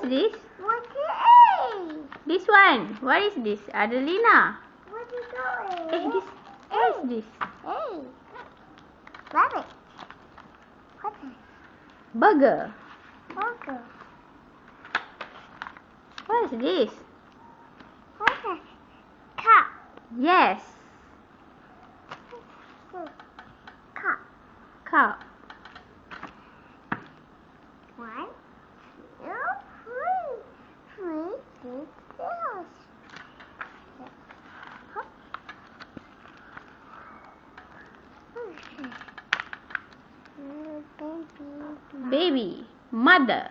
is this? What's the A? This one. What is this? Adelina. What is going? Hey, this. What is this? A. Rabbit. What's this? Burger. Burger. What is this? What's this? Cup. Yes. Cup. Cup. 1, 2, 3. 3, 6, 7. Baby. Mother.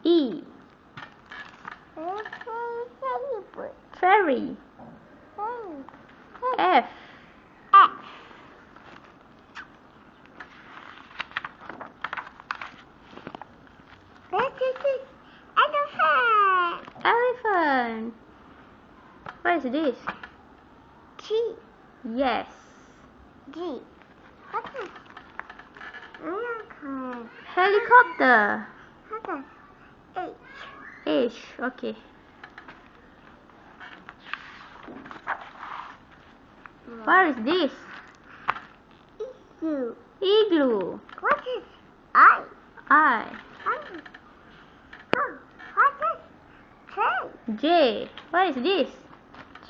E. Fairy. F. Elephant. What is this? G. Yes. G. What's this? Helicopter. What's this? H. H. Okay. What is this? U. Igloo. What is I? I. What's this? J. J. What is this?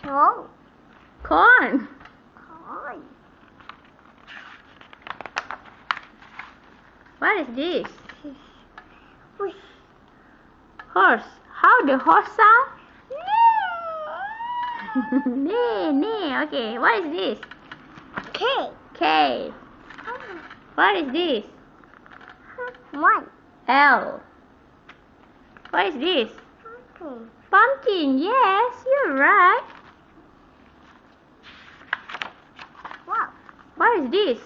Joe. Corn. Corn. What is this? Whoosh. Horse. How the horse sound? Neigh, neigh. Okay. What is this? K. K. What is this? 1. L. What is this? Pumpkin. Pumpkin. Yes, you're right. Wow. What is this?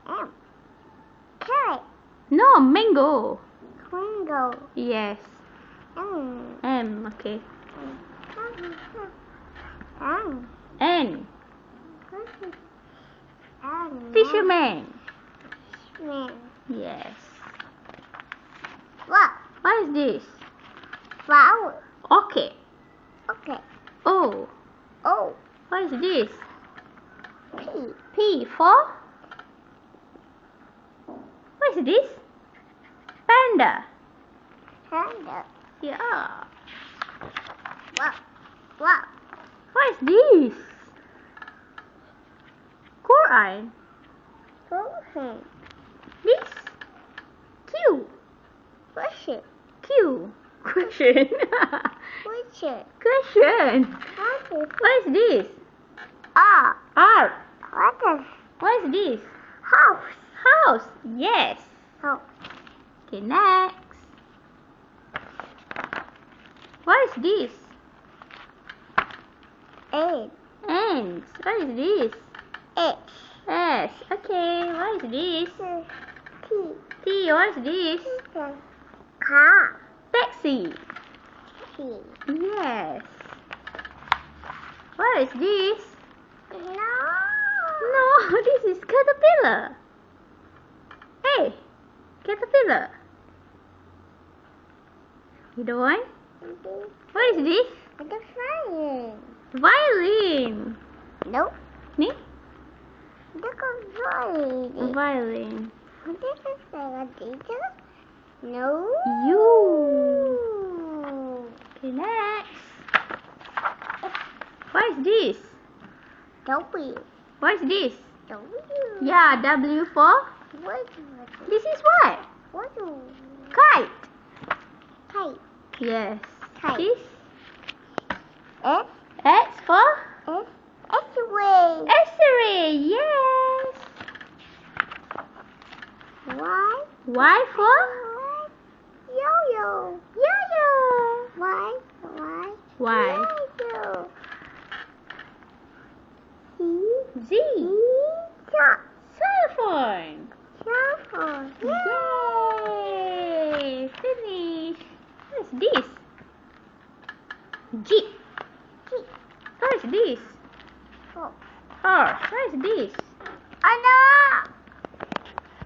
M. Carrot. No, mango. Mango. Yes. M. M. Okay. M. N. M. Fisherman. Man. Yes. What? What is this? Flower. Okay. Okay. O. O. What is this? P. P for? What is this? Panda. Panda. Yeah. What? What? What is this? Quran. Ocean. This? Q. Question. Q. Question. Question. Question. What is this? R. R. What is What is this? house? House. Yes. House. Okay, next. What is this? A. Ants. What is this? H. S. Okay, what is this? T. T. What is this? Car. Taxi. T. Yes. What is this? No. No, this is caterpillar. Hey, caterpillar. You don't want? What is this? The fire. Violin. Nope. Me? Look at violin. Violin. This is a teacher. No. You. Okay, next. What is this? W. What is this? W. Yeah, W for? What? This is what? What? Kite. Kite. Yes. Kite. This? S. X for? S. X-ray. X-ray. Yes. Y. Y for? Yo-yo. Yo-yo. Y. Y. Yo-yo. C. Z. Shop. Xylophone. Shop. Yay! Finish. What is this?